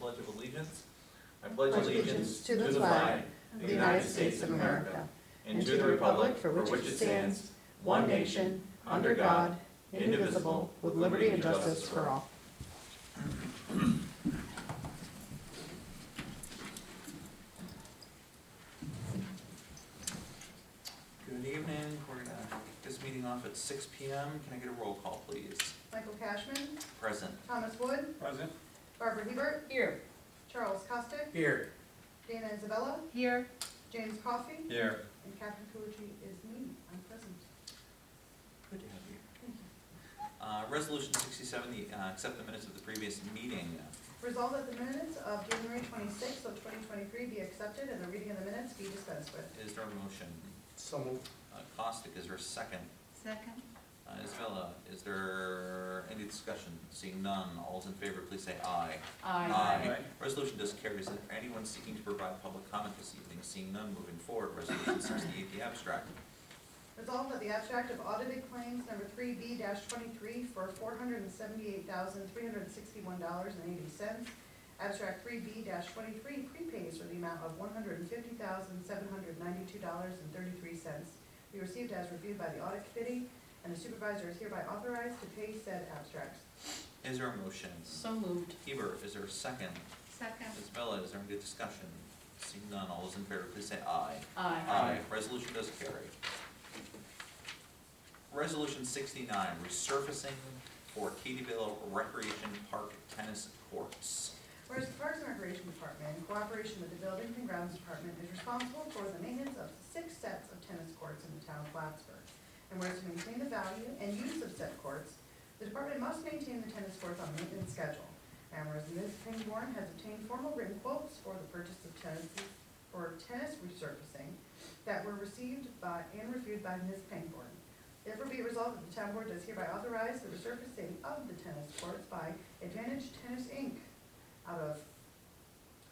Pledge of Allegiance. I pledge allegiance to the flag of the United States of America and to the republic for which it stands, one nation, under God, indivisible, with liberty and justice for all. Good evening. We're going to kick this meeting off at 6 p.m. Can I get a roll call, please? Michael Cashman. Present. Thomas Wood. Present. Barbara Hebert. Here. Charles Costick. Here. Dana Isabella. Here. James Coffey. Here. And Catherine Kulici is me. I'm present. Good to have you. Thank you. Resolution 67, accept the minutes of the previous meeting. Resolved that the minutes of January 26th of 2023 be accepted and the reading of the minutes be dispensed with. Is there a motion? So moved. Caustic, is there a second? Second. Isabella, is there any discussion? Seeing none, all those in favor, please say aye. Aye. Resolution does carry. Is there anyone seeking to provide public comment this evening? Seeing none, moving forward. Resolution 68, the abstract. Resolved that the abstract of audited claims number 3B-23 for $478,361.80. Abstract 3B-23 prepays for the amount of $150,792.33 be received as reviewed by the audit committee, and the supervisor is hereby authorized to pay said abstracts. Is there a motion? So moved. Hebert, is there a second? Second. Isabella, is there any discussion? Seeing none, all those in favor, please say aye. Aye. Resolution does carry. Resolution 69, resurfacing for Katyville Recreation Park tennis courts. Whereas the Parks and Recreation Department, in cooperation with the Buildings and Grounds Department, is responsible for the maintenance of 6 sets of tennis courts in the town of Plattsburgh. And whereas to maintain the value and use of said courts, the department must maintain the tennis courts on a maintenance schedule. And whereas Ms. Pangborn has obtained formal written quotes for the purchase of tennis resurfacing that were received by and reviewed by Ms. Pangborn. Therefore be it resolved that the town board does hereby authorize the resurfacing of the tennis courts by Advantage Tennis Inc. out of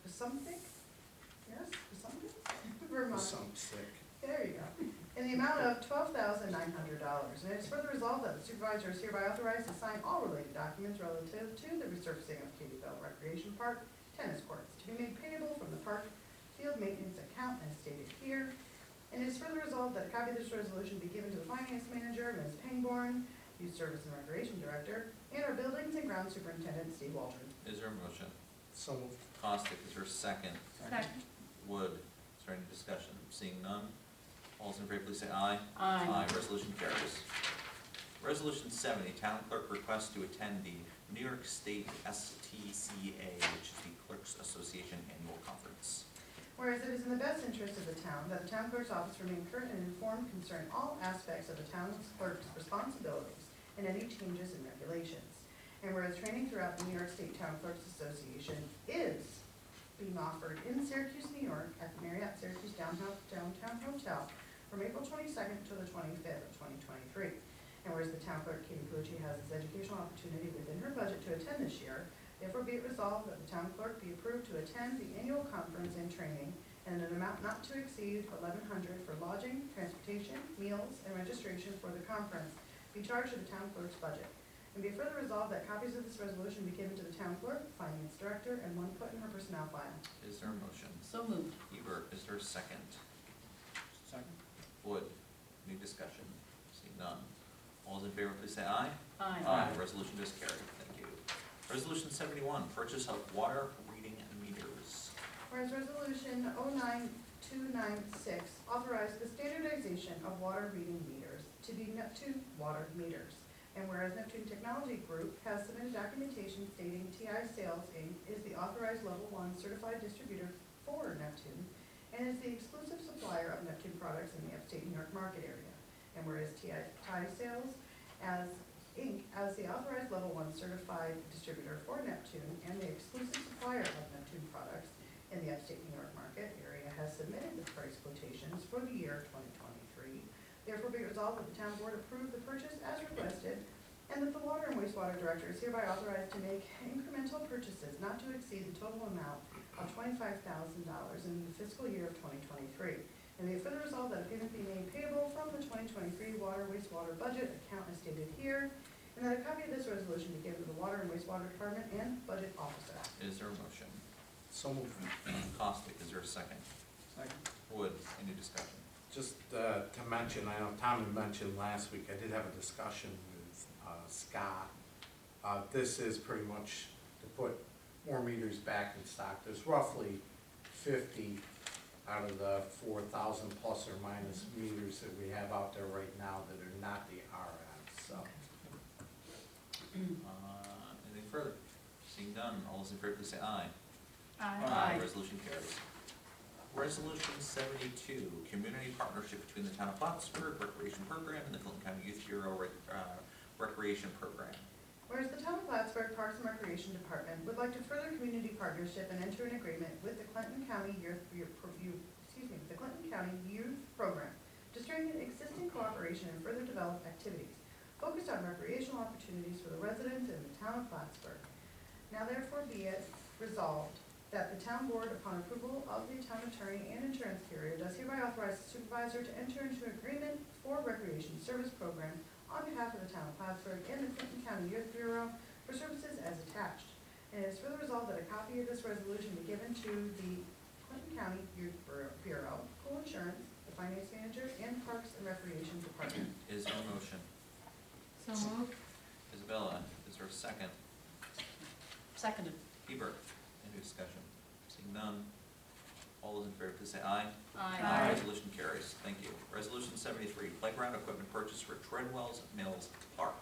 Pasumthik? Yes, Pasumthik? Vermont. Sick. There you go. In the amount of $12,900. And it is further resolved that the supervisor is hereby authorized to sign all related documents relative to the resurfacing of Katyville Recreation Park tennis courts to be made payable from the park field maintenance account as stated here. And it is further resolved that a copy of this resolution be given to the finance manager, Ms. Pangborn, youth service and recreation director, and our buildings and grounds superintendent, Steve Waldron. Is there a motion? So moved. Caustic, is there a second? Second. Wood, is there any discussion? Seeing none, all those in favor, please say aye. Aye. Resolution carries. Resolution 70, town clerk requests to attend the New York State STCA, which is the Clerks Association Annual Conference. Whereas it is in the best interest of the town that the town clerk's office remain current and informed concerning all aspects of the town clerk's responsibilities and any changes in regulations. And whereas training throughout the New York State Town Clerks Association is being offered in Syracuse, New York at the Marriott Syracuse Downtown Hotel from April 22nd to the 25th of 2023. And whereas the town clerk, Katie Pucci, has this educational opportunity within her budget to attend this year, therefore be it resolved that the town clerk be approved to attend the annual conference and training and an amount not to exceed $1,100 for lodging, transportation, meals, and registration for the conference be charged to the town clerk's budget. And be further resolved that copies of this resolution be given to the town clerk, finance director, and one put in her personnel file. Is there a motion? So moved. Hebert, is there a second? Second. Wood, any discussion? Seeing none, all those in favor, please say aye. Aye. Resolution does carry. Thank you. Resolution 71, purchase of water reading meters. Whereas Resolution 09296 authorized the standardization of water reading meters to be Neptune water meters. And whereas Neptune Technology Group has submitted documentation stating TI Sales Inc. is the authorized level 1 certified distributor for Neptune and is the exclusive supplier of Neptune products in the upstate New York market area. And whereas TI Sales as Inc. as the authorized level 1 certified distributor for Neptune and the exclusive supplier of Neptune products in the upstate New York market area has submitted the price quotations for the year 2023. Therefore be resolved that the town board approve the purchase as requested and that the water and wastewater director is hereby authorized to make incremental purchases not to exceed the total amount of $25,000 in the fiscal year of 2023. And they further resolve that a payment be made payable from the 2023 water wastewater budget account as stated here and that a copy of this resolution be given to the Water and Wastewater Department and Budget Officer. Is there a motion? So moved. Caustic, is there a second? Second. Wood, any discussion? Just to mention, I know Tom had mentioned last week, I did have a discussion with Scott. This is pretty much to put more meters back in stock. There's roughly 50 out of the 4,000 plus or minus meters that we have out there right now that are not the RMs, so. Anything further? Seeing none, all those in favor, please say aye. Aye. Resolution carries. Resolution 72, community partnership between the town of Plattsburgh Recreation Program and the Clinton County Youth Bureau Recreation Program. Whereas the town of Plattsburgh Parks and Recreation Department would like to further community partnership and enter an agreement with the Clinton County Youth Program to strengthen existing cooperation and further develop activities focused on recreational opportunities for the residents in the town of Plattsburgh. Now therefore be it resolved that the town board, upon approval of the town attorney and insurance carrier, does hereby authorize the supervisor to enter into an agreement for recreation service program on behalf of the town of Plattsburgh and the Clinton County Youth Bureau for services as attached. And it is further resolved that a copy of this resolution be given to the Clinton County Youth Bureau, co-insurance, the finance manager, and Parks and Recreation Department. Is there a motion? So moved. Isabella, is there a second? Seconded. Hebert, any discussion? Seeing none, all those in favor, please say aye. Aye. Resolution carries. Thank you. Resolution 73, playground equipment purchase for Treadwell's Mills Park.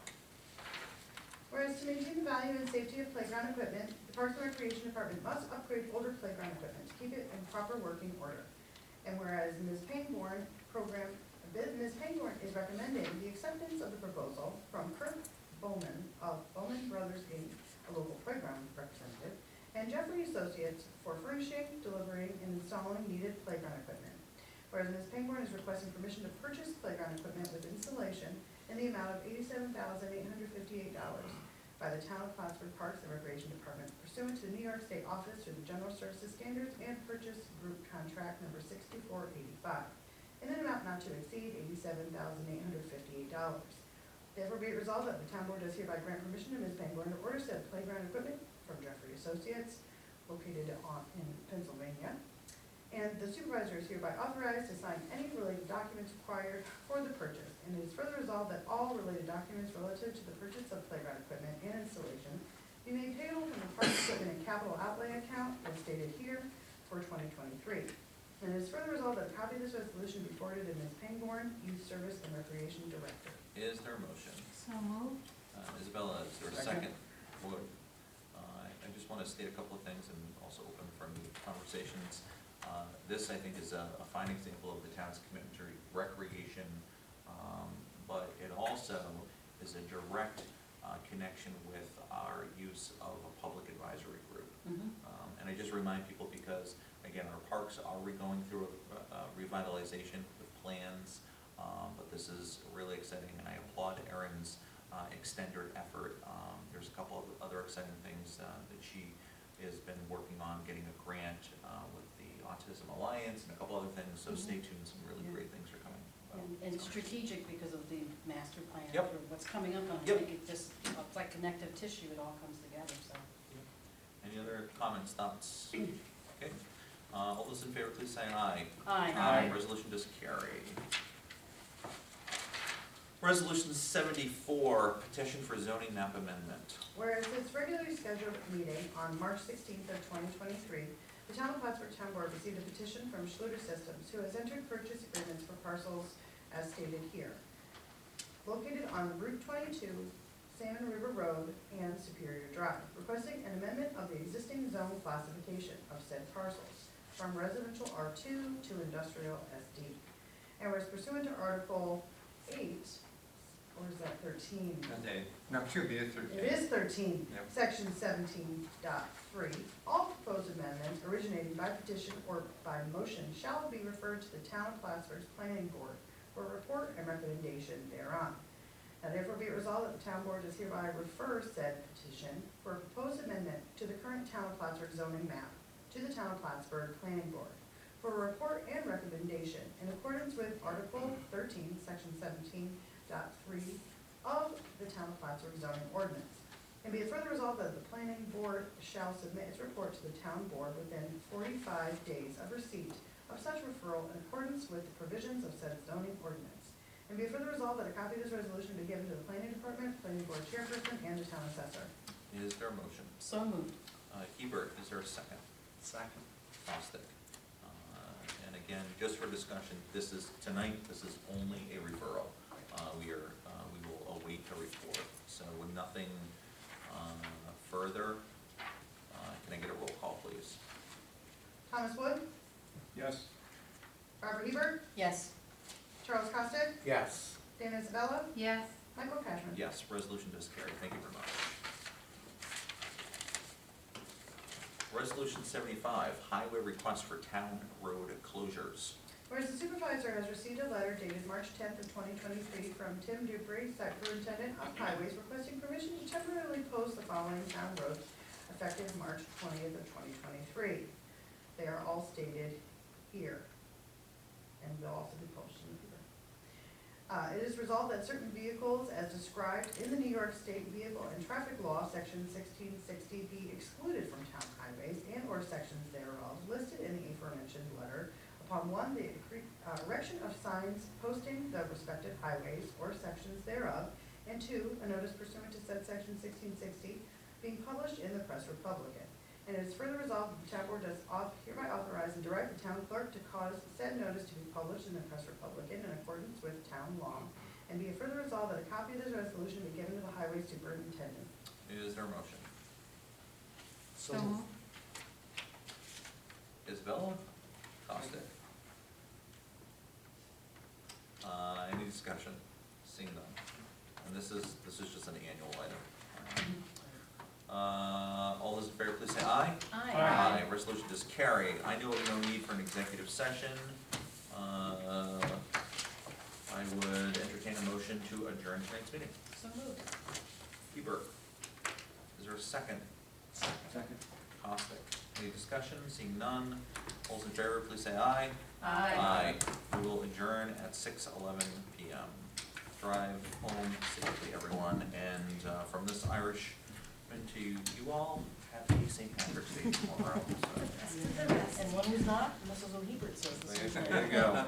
Whereas to maintain the value and safety of playground equipment, the Parks and Recreation Department must upgrade older playground equipment to keep it in proper working order. And whereas Ms. Pangborn is recommending the acceptance of the proposal from Kirk Bowman of Bowman Brothers Inc., a local playground representative, and Jeffrey Associates for furnishing, delivering, and installing needed playground equipment. Whereas Ms. Pangborn is requesting permission to purchase playground equipment with installation in the amount of $87,858 by the town of Plattsburgh Parks and Recreation Department pursuant to the New York State Office through the General Services Standards and Purchase Group Contract number 6485, in an amount not to exceed $87,858. Therefore be it resolved that the town board does hereby grant permission to Ms. Pangborn to order said playground equipment from Jeffrey Associates, located in Pennsylvania. And the supervisor is hereby authorized to sign any related documents required for the purchase. And it is further resolved that all related documents relative to the purchase of playground equipment and installation be made payable from the Parks Equipment and Capital Outlay account as stated here for 2023. And it is further resolved that a copy of this resolution be forwarded to Ms. Pangborn, Youth Service and Recreation Director. Is there a motion? So moved. Isabella, is there a Second. second? Wood. I just want to state a couple of things and also open for new conversations. This, I think, is a fine example of the town's commitment to recreation, but it also is a direct connection with our use of a public advisory group. And I just remind people because, again, our parks are going through a revitalization with plans, but this is really exciting, and I applaud Erin's extended effort. There's a couple of other exciting things that she has been working on, getting a grant with the Autism Alliance and a couple other things, so stay tuned, some really great things are coming. And strategic because of the master plan Yep. for what's coming up on it. Yep. I think it just, it's like connective tissue, it all comes together, so. Any other comments, thoughts? Okay, all those in favor, please say aye. Aye. Resolution does carry. Resolution 74, petition for zoning map amendment. Whereas its regularly scheduled meeting on March 16th of 2023, the town of Plattsburgh Town Board received a petition from Schluter Systems, who has entered purchase agreements for parcels as stated here. Located on Route 22, Salmon River Road, and Superior Drive, requesting an amendment of the existing zone classification of said parcels from residential R2 to industrial SD. And whereas pursuant to Article 8, or is that 13? No, it should be a 13. It is 13, Yep. section 17.3. All proposed amendments originating by petition or by motion shall be referred to the town of Plattsburgh's planning board for a report and recommendation thereon. Now therefore be it resolved that the town board does hereby refer said petition for a proposed amendment to the current town of Plattsburgh zoning map to the town of Plattsburgh planning board for a report and recommendation in accordance with Article 13, section 17.3 of the Town of Plattsburgh zoning ordinance. And be it further resolved that the planning board shall submit its report to the town board within 45 days of receipt of such referral in accordance with the provisions of said zoning ordinance. And be it further resolved that a copy of this resolution be given to the planning department, planning board chairperson, and the town assessor. Is there a motion? So moved. Hebert, is there a second? Second. Bostic. And again, just for discussion, this is only a referral. We will await a report, so with nothing further, can I get a roll call, please? Thomas Wood, Yes. Barbara Hebert, Yes. Charles Costick, Yes. Dana Sabella, Yes. Michael Cashman. Yes, resolution does carry. Thank you very much. Resolution 75, highway request for town road closures. Whereas the supervisor has received a letter dated March 10th of 2023 from Tim Dupree, Superintendent of Highways, requesting permission to temporarily post the following town roads effective March 20th of 2023. They are all stated here, and they'll also be posted in the paper. It is resolved that certain vehicles as described in the New York State Vehicle and Traffic Law, Section 1660, be excluded from town highways and/or sections thereof listed in the aforementioned letter. Upon one, the erection of signs posting the respective highways or sections thereof, and two, a notice pursuant to said section 1660 being published in the Press Republican. And it is further resolved that the town board does hereby authorize and direct the town clerk to cause said notice to be published in the Press Republican in accordance with town law. And be it further resolved that a copy of this resolution be given to the highway superintendent. Is there a motion? So moved. Isabella? Costick? Any discussion? Seeing none. And this is just an annual item. All those in favor, please say aye. Aye. Resolution does carry. I know of no need for an executive session. I would entertain a motion to adjourn tonight's meeting. So moved. Hebert, is there a second? Second. Costick, any discussion? Seeing none. All those in favor, please say aye. Aye. We will adjourn at 6:11 p.m. Drive home safely, everyone, and from this Irishman to you all, happy St. Patrick's Day tomorrow. So. And one who's not, Mrs. O'Hebert says this is. There you go.